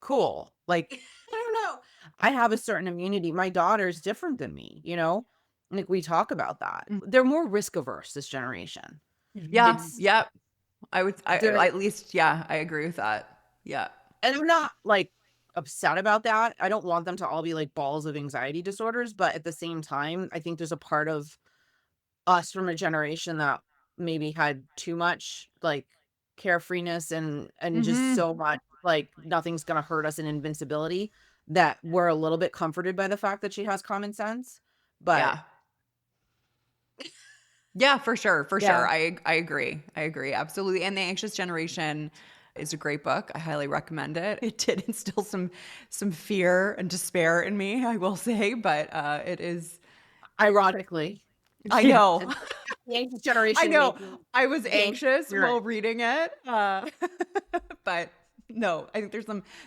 cool. Like, I don't know. I have a certain immunity. My daughter's different than me, Like we talk about that. They're more risk averse, this generation. Yeah. It's, Yep. I they're, at least, yeah, I agree with that. Yeah. and I'm not like upset about that. I don't want them to all be like balls of anxiety disorders, but at the same time, I think there's a part of us from a generation that maybe had too much like carefreeness and just so much like nothing's gonna hurt us, and invincibility, that we're a little bit comforted by the fact that she has common sense. But Yeah. Yeah, for sure. For Yeah. sure. I agree. I agree. Absolutely. And The Anxious Generation is a great book. I highly recommend it. It did instill some fear and despair in me, I will say, but it is. ironically, I know. the anxious generation I know. making I was the anxious ignorant. while reading it. But no, I think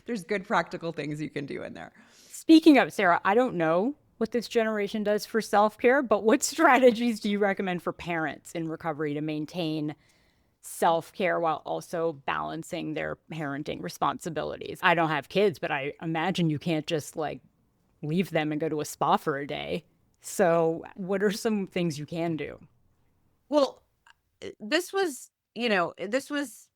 there's good practical things you can do in there. Speaking of, Sarah, I don't know what this generation does for self-care, but what strategies do you recommend for parents in recovery to maintain self-care while also balancing their parenting responsibilities? I don't have kids, but I imagine you can't just like leave them and go to a spa for a day. So, what are some things you can do? Well, this was, this was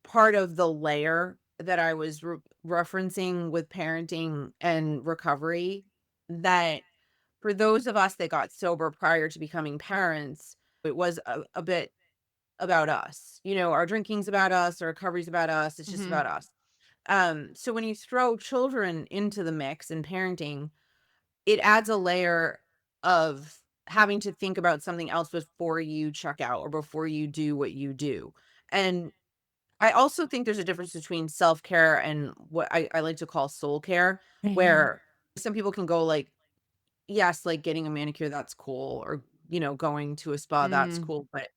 part of the layer that I was referencing with parenting and recovery, that for those of us that got sober prior to becoming parents, it was a bit about us. Our drinking's about us, our recovery's about us. It's just Mhm. about us. So when you throw children into the mix in parenting, it adds a layer of having to think about something else before you check out or before you do what you do. And I also think there's a difference between self-care and what I like to call soul care, where some people can go like, yes, like getting a manicure, that's cool, or, going to a spa, that's Mm. cool. But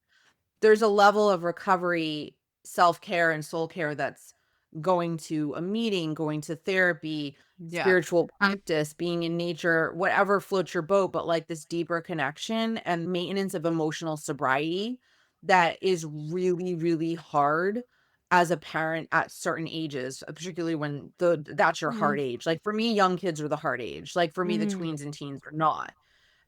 there's a level of recovery, self-care, and soul care that's going to a meeting, going to therapy, Yeah. spiritual practice, being in nature, whatever floats your boat, but like this deeper connection and maintenance of emotional sobriety that is really, really hard as a parent at certain ages, particularly when that's your hard Mhm. age. Like for me, young kids are the hard age. Like for me, the Mm, tweens and teens are not.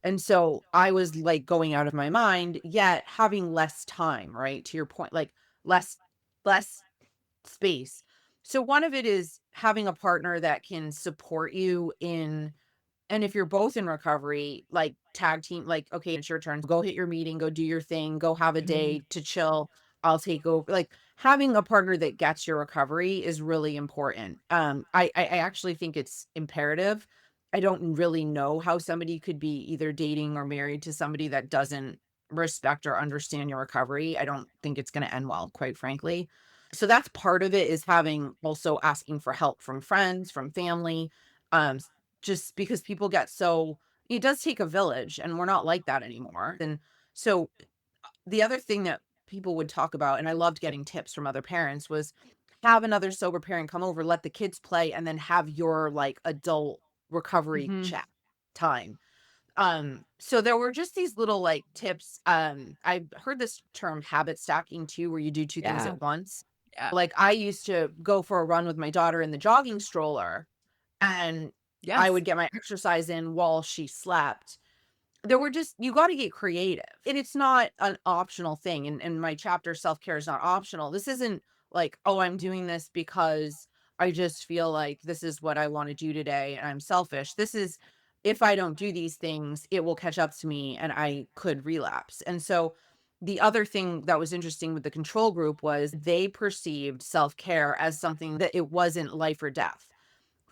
And so I was like going out of my mind, yet having less time, right? To your point, like less less space. So one of it is having a partner that can support you in, and if you're both in recovery, like tag team, like, okay, it's your turn. Go hit your meeting, go do your thing, go have a mhm. day to chill. I'll take over. Like having a partner that gets your recovery is really important. I actually think it's imperative. I don't really know how somebody could be either dating or married to somebody that doesn't respect or understand your recovery. I don't think it's going to end well, quite frankly. So that's part of it, is having also asking for help from friends, from family, um, just because people get so, it does take a village and we're not like that anymore. And so the other thing that people would talk about, and I loved getting tips from other parents, was have another sober parent come over, let the kids play, and then have your like adult recovery Mhm. chat time. So there were just these little like tips. I heard this term habit stacking too, where you do two things Yeah. at once. Yeah. Like I used to go for a run with my daughter in the jogging stroller, and I Yes. would get my exercise in while she slept. There were just, you gotta get creative, and it's not an optional thing. In my chapter, self-care is not optional. This isn't like, "Oh, I'm doing this because I just feel like this is what I wanna do today, and I'm selfish." This is, if I don't do these things, it will catch up to me, and I could relapse. And so, the other thing that was interesting with the control group was they perceived self-care as something that it wasn't life or death.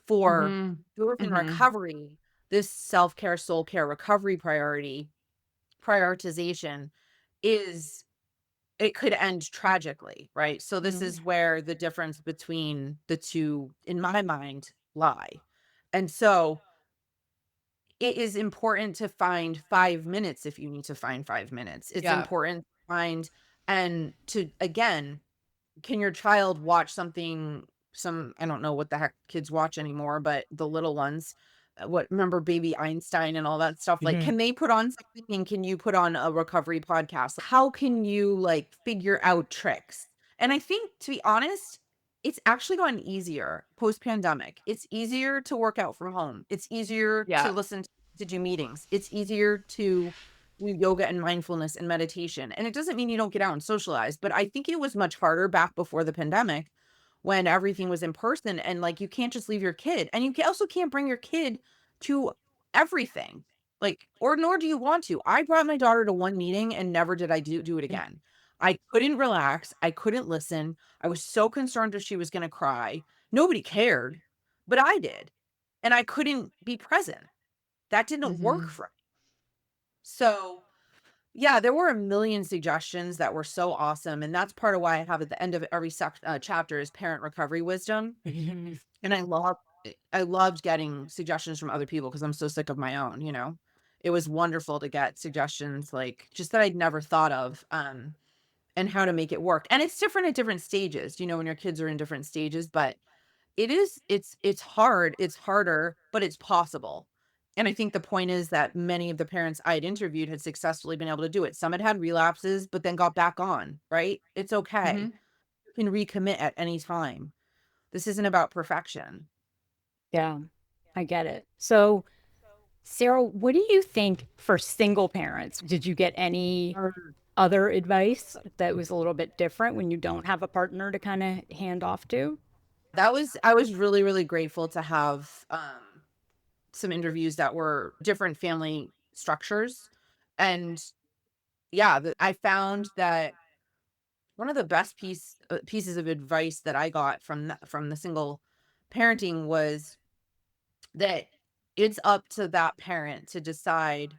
For Mhm. those in Mhm. recovery, this self-care, soul care recovery prioritization is, it could end tragically, right? So this Mhm. is where the difference between the two, in my mind, lie. And so it is important to find 5 minutes if you need to find 5 minutes. It's Yeah. important to find, and to, again, can your child watch something, some, I don't know what the heck kids watch anymore, but the little ones, what, remember Baby Einstein and all that stuff? Like, Mhm. can they put on something, and can you put on a recovery podcast? How can you like figure out tricks? And I think, to be honest, it's actually gotten easier post-pandemic. It's easier to work out from home. It's easier to Yeah. listen to do meetings. It's easier to do yoga and mindfulness and meditation. And it doesn't mean you don't get out and socialize, but I think it was much harder back before the pandemic when everything was in person, and like you can't just leave your kid, and you also can't bring your kid to everything. Like, or nor do you want to. I brought my daughter to one meeting and never did I do it again. I couldn't relax. I couldn't listen. I was so concerned if she was going to cry. Nobody cared, but I did. And I couldn't be present. That didn't work Mhm. for me. So, yeah, there were a million suggestions that were so awesome, and that's part of why I have at the end of every chapter is parent recovery wisdom. Mhm. And I loved getting suggestions from other people because I'm so sick of my own, you know? It was wonderful to get suggestions like just that I'd never thought of, and how to make it work. And it's different at different stages, when your kids are in different stages, but it's hard, it's harder, but it's possible. And I think the point is that many of the parents I had interviewed had successfully been able to do it. Some had relapses, but then got back on, right? It's okay. Mhm. You can recommit at any time. This isn't about perfection. Yeah, I get it. So, Sarah, what do you think for single parents? Did you get any Mm. other advice that was a little bit different when you don't have a partner to kind of hand off to? I was really, really grateful to have some interviews that were different family structures. And yeah, I found that one of the best pieces of advice that I got from the single parenting was that it's up to that parent to decide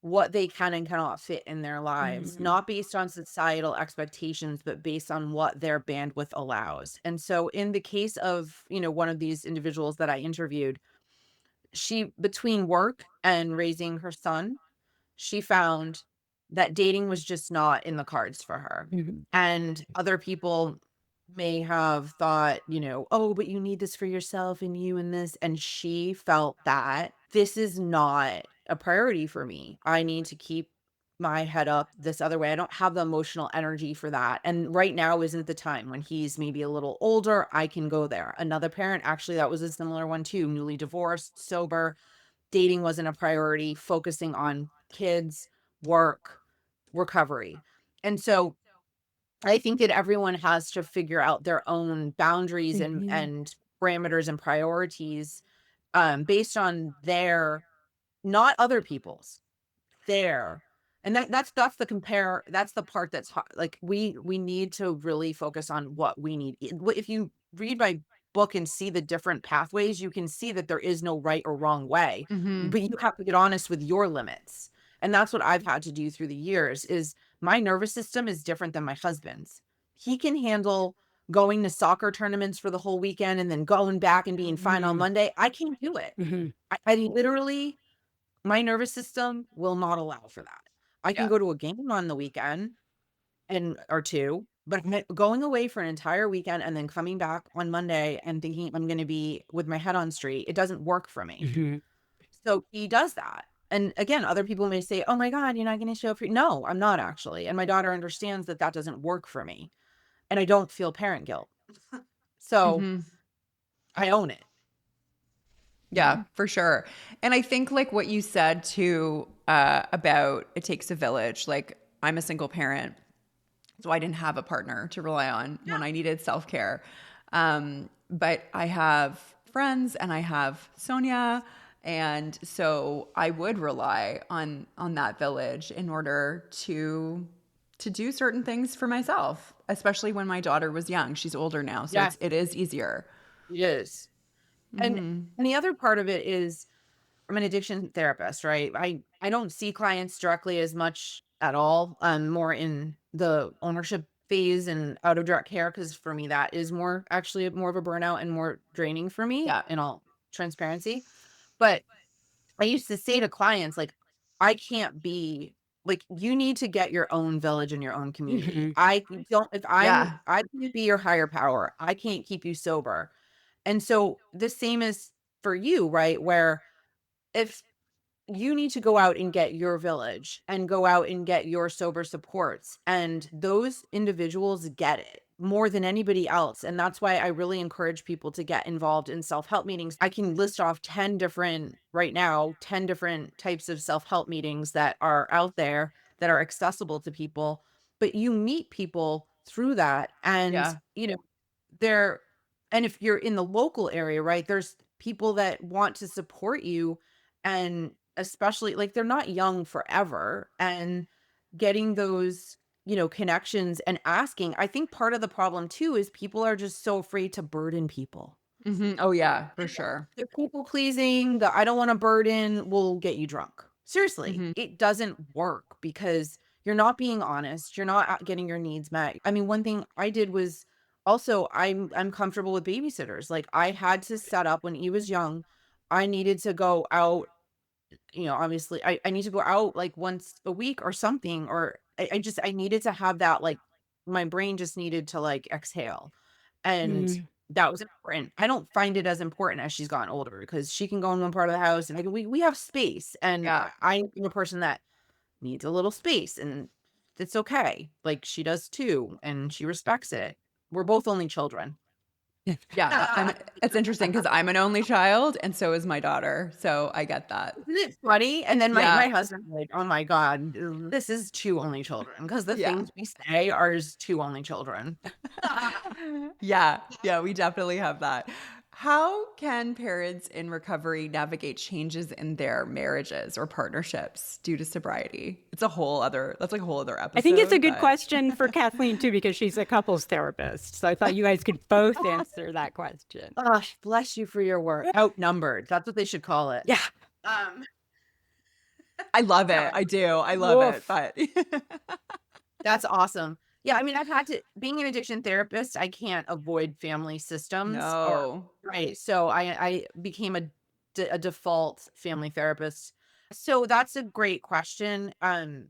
what they can and cannot fit in their lives, Mhm. not based on societal expectations, but based on what their bandwidth allows. And so in the case of, one of these individuals that I interviewed, she between work and raising her son, she found that dating was just not in the cards for her. Mhm. And other people may have thought, "Oh, but you need this for yourself and you and this." And she felt that this is not a priority for me. I need to keep my head up this other way. I don't have the emotional energy for that. And right now isn't the time. When he's maybe a little older, I can go there. Another parent, actually, that was a similar one too, newly divorced, sober, dating wasn't a priority, focusing on kids, work, recovery. And so I think that everyone has to figure out their own boundaries and Mhm. parameters and priorities based on their, not other people's, there. And that's the that's the part that's hard. Like we need to really focus on what we need. If you read my book and see the different pathways, you can see that there is no right or wrong way, Mhm. but you have to get honest with your limits. And that's what I've had to do through the years is my nervous system is different than my husband's. He can handle going to soccer tournaments for the whole weekend and then going back and being fine on Mhm. Monday. I can't do it. Mhm. I literally, my nervous system will not allow for that. I can Yeah. go to a game on the weekend and or 2, but going away for an entire weekend and then coming back on Monday and thinking I'm gonna be with my head on straight, it doesn't work for me. Mhm. So he does that. And again, other people may say, "Oh my god, you're not gonna show up for" No, I'm not actually, and my daughter understands that that doesn't work for me, and I don't feel parent guilt. So, Mhm. I own it. Yeah, for sure. And I think like what you said too about it takes a village. Like I'm a single parent, so I didn't have a partner to rely on when I needed self care. But I have friends and I have Sonia, and so I would rely on that village in order to do certain things for myself, especially when my daughter was young. She's older now, so Yes, it is easier. it is. And the other part of it is I'm an addiction therapist, right? I don't see clients directly as much at all. I'm more in the ownership phase and out of direct care because for me that is more actually more of a burnout and more draining for me Yeah. in all transparency. But I used to say to clients like I can't be like you need to get your own village and your own community. Mhm. I don't if Yeah. I can't be your higher power. I can't keep you sober. And so the same is for you, right? Where if you need to go out and get your village and go out and get your sober supports. And those individuals get it more than anybody else. And that's why I really encourage people to get involved in self help meetings. I can list off 10 different, right now, 10 different types of self help meetings that are out there that are accessible to people. But you meet people through that. And, Yeah. they're, and if you're in the local area, right, there's people that want to support you and especially like they're not young forever and getting those, connections and asking. I think part of the problem too is people are just so afraid to burden people. Oh yeah, for sure. The people pleasing, the I don't want to burden will get you drunk. Seriously, Hmm. it doesn't work because you're not being honest. You're not getting your needs met. I mean, one thing I did was also I'm comfortable with babysitters. Like I had to set up when he was young. I needed to go out, obviously I need to go out like once a week or something, or I needed to have that like my brain just needed to like exhale. And Mhm. that was important. I don't find it as important as she's gotten older because she can go in one part of the house and we have space. And Yeah. I'm a person that needs a little space and it's okay. Like she does too. And she respects it. We're both only children. Yeah, it's interesting because I'm an only child and so is my daughter. So I get that. Isn't it funny? And then my Yeah. husband's like, "Oh my god, this is 2 only children," because the Yeah. things we say are as 2 only children. Yeah. Yeah, we definitely have that. How can parents in recovery navigate changes in their marriages or partnerships due to sobriety? That's like a whole other I think it's a episode, good but question for Kathleen too, because she's a couples therapist. So I thought you guys could both answer that question. Gosh, bless you for your work. Outnumbered, that's what they should call it. Yeah. Um, I love it. no, I do. I love it. Woof. But that's awesome. Yeah, I mean, I've had to being an addiction therapist, I can't avoid family systems or no. right, so I became a default family therapist. So that's a great question, and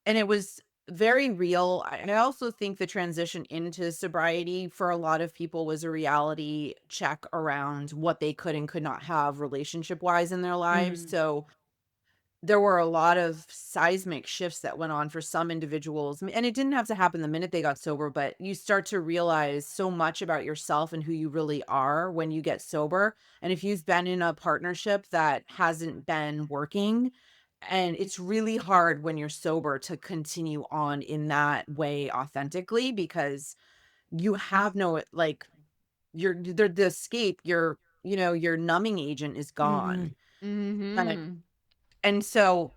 it was very real. I also think the transition into sobriety for a lot of people was a reality check around what they could and could not have relationship-wise in their lives, Mm. so there were a lot of seismic shifts that went on for some individuals, and it didn't have to happen the minute they got sober, but you start to realize so much about yourself and who you really are when you get sober, and if you've been in a partnership that hasn't been working, and it's really hard when you're sober to continue on in that way authentically because you have no, like, the escape, your numbing agent is Hmm. gone, and Mhm. and so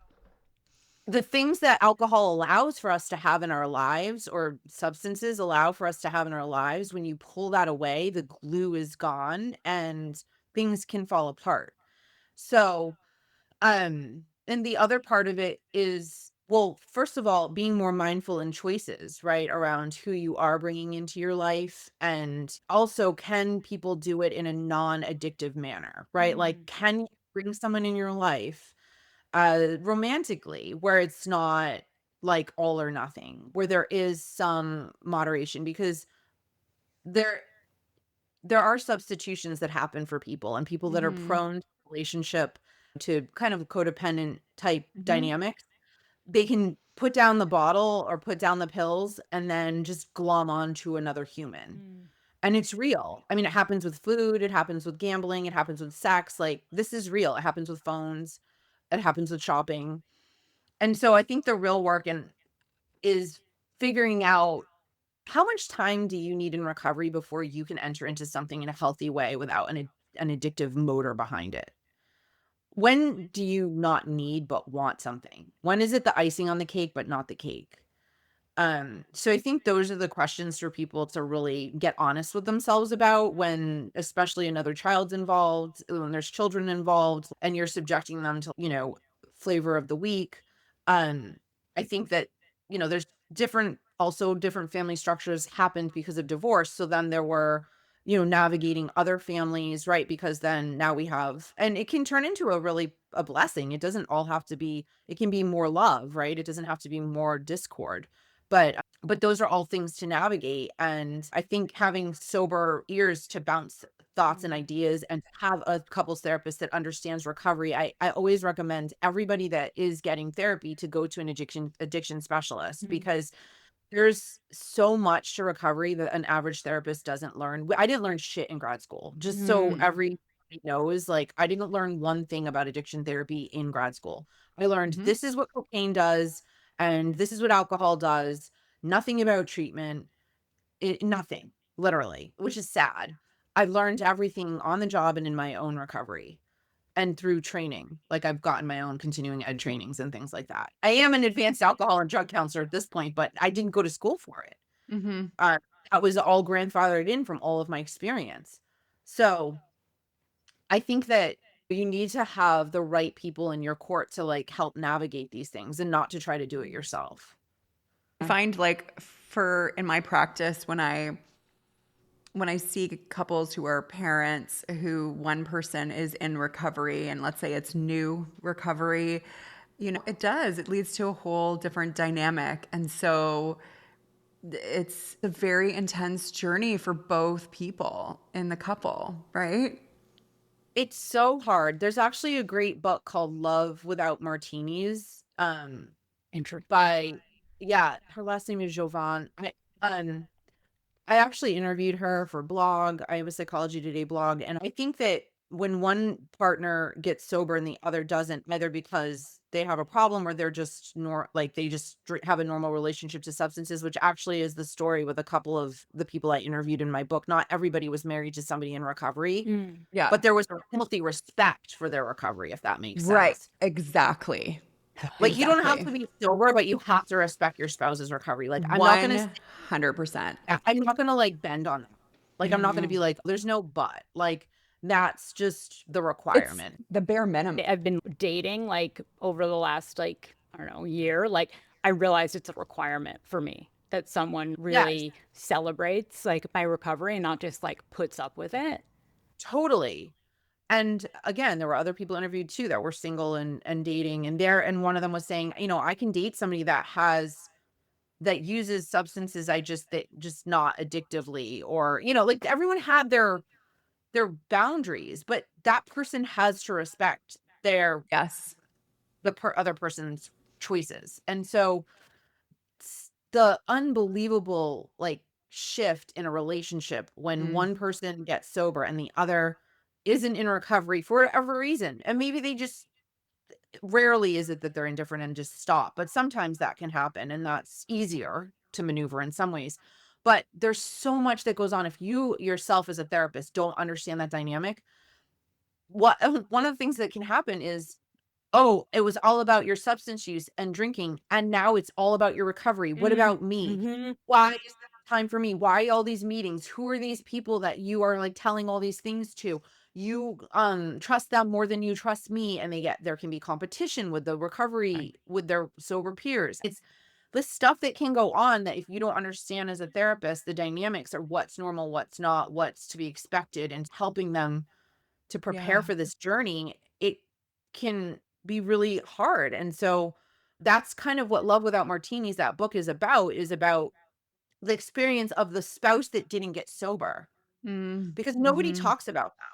the things that alcohol allows for us to have in our lives or substances allow for us to have in our lives, when you pull that away, the glue is gone and things can fall apart. So, and the other part of it is, well, first of all, being more mindful in choices, right? Around who you are bringing into your life. And also, can people do it in a non-addictive manner, right? Like, Mm. can you bring someone in your life romantically, where it's not like all or nothing, where there is some moderation, because there there are substitutions that happen for people and people that are Mhm. prone to relationship to kind of codependent type Mhm. dynamics. They can put down the bottle or put down the pills and then just glom onto another human. Mm. And it's real. I mean, it happens with food, it happens with gambling, it happens with sex. Like, this is real. It happens with phones, it happens with shopping. And so I think the real work is figuring out how much time do you need in recovery before you can enter into something in a healthy way without an addictive motor behind it? When do you not need but want something? When is it the icing on the cake but not the cake? So I think those are the questions for people to really get honest with themselves about when especially another child's involved, when there's children involved and you're subjecting them to, flavor of the week. Um, I think that, there's different family structures happened because of divorce. So then there were, navigating other families, right? Because then now we have, and it can turn into a blessing. It doesn't all have to be, it can be more love, right? It doesn't have to be more discord. But those are all things to navigate, and I think having sober ears to bounce thoughts and Mm. ideas and have a couples therapist that understands recovery. I always recommend everybody that is getting therapy to go to an addiction specialist, Mm. because there's so much to recovery that an average therapist doesn't learn. I didn't learn shit in grad school. Just so Mhm. everybody knows, like, I didn't learn one thing about addiction therapy in grad school. I learned Mhm. this is what cocaine does and this is what alcohol does. Nothing about treatment. Nothing, literally, which is sad. I learned everything on the job and in my own recovery and through training. Like, I've gotten my own continuing ed trainings and things like that. I am an advanced alcohol and drug counselor at this point, but I didn't go to school for it. Mhm. Uh, that was all grandfathered in from all of my experience. So I think that you need to have the right people in your court to like help navigate these things and not to try to do it yourself. I find like for in my practice when I see couples who are parents who one person is in recovery and let's say it's new recovery, it leads to a whole different dynamic. And so it's a very intense journey for both people in the couple, right? It's so hard. There's actually a great book called Love Without Martinis. Interesting. By, yeah, her last name is Jovan. I actually interviewed her for blog. I have a Psychology Today blog. And I think that when one partner gets sober and the other doesn't, either because they have a problem or they're just like they just have a normal relationship to substances, which actually is the story with a couple of the people I interviewed in my book. Not everybody was married to somebody in recovery, Yeah. but there was a healthy respect for their recovery, if that makes Right. sense. Exactly. Like you don't have to be sober, but you have to respect your spouse's recovery. Like I'm not gonna 100%. I'm not gonna like bend on them. Like I'm not gonna be like, there's no but. Like that's just the It's requirement. the bare minimum. I've been dating like over the last like, I don't know, year. Like I realized it's a requirement for me that someone Yes, really celebrates like my recovery and not just like puts up with it. totally. And again, there were other people interviewed too that were single and dating and one of them was saying, I can date somebody that uses substances that just not addictively or, like everyone had their boundaries, but that person has to respect Yes. other person's choices. And so the unbelievable like shift in a relationship when one person gets sober and the other isn't in recovery for whatever reason. And maybe they just rarely is it that they're indifferent and just stop, but sometimes that can happen and that's easier to maneuver in some ways. But there's so much that goes on if you yourself as a therapist don't understand that dynamic. What one of the things that can happen is, oh, it was all about your substance use and drinking, and now it's all about your recovery. What about me? Mm-hmm. Why is there time for me? Why all these meetings? Who are these people that you are like telling all these things to? You trust them more than you trust me, and there can be competition with the recovery with their sober peers. It's the stuff that can go on that if you don't understand as a therapist, the dynamics are what's normal, what's not, what's to be expected, and helping them to prepare Yeah. for this journey, it can be really hard. And so that's kind of what Love Without Martinis, that book is about the experience of the spouse that didn't get sober because nobody Mm-hmm. talks about that.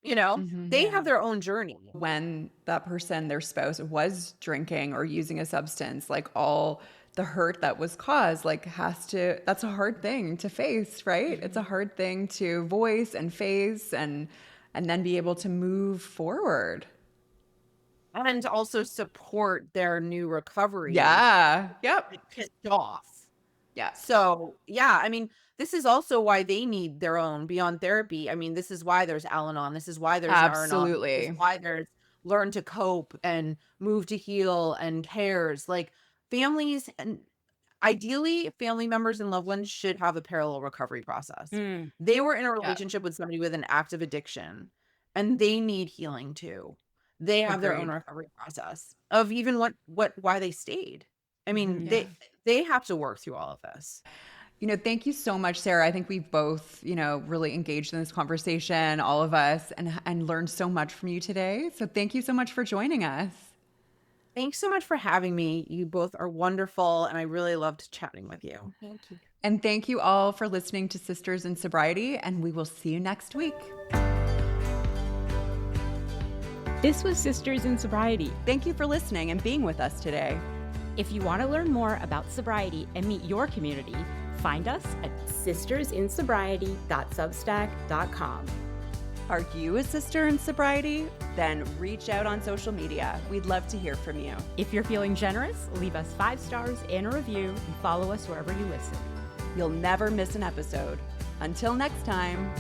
Mm-hmm. They Yeah. have their own journey. When that person, their spouse, was drinking or using a substance, like all the hurt that was caused, like that's a hard thing to face, right? It's a hard thing to voice and face and then be able to move forward. And also support their new recovery. Yeah. Yep. Pissed off. Yeah. So, yeah, I mean, this is also why they need their own beyond therapy. I mean, this is why there's Al-Anon. This is why there's R-Anon. This Absolutely. is why there's Learn to Cope and Move to Heal and CARES. Like families and ideally family members and loved ones should have a parallel recovery process. Mm. They were in a Yeah. relationship with somebody with an active addiction and they need healing too. They have their own Agreed. recovery process of even why they stayed. I mean, Yeah. they have to work through all of this. Thank you so much, Sarah. I think we've both, really engaged in this conversation, all of us, and learned so much from you today. So thank you so much for joining us. Thanks so much for having me. You both are wonderful, and I really loved chatting with you. Thank you. And thank you all for listening to Sisters in Sobriety, and we will see you next week. This was Sisters in Sobriety. Thank you for listening and being with us today. If you want to learn more about sobriety and meet your community, find us at sistersinsobriety.substack.com. Are you a sister in sobriety? Then reach out on social media. We'd love to hear from you. If you're feeling generous, leave us 5 stars and a review and follow us wherever you listen. You'll never miss an episode. Until next time.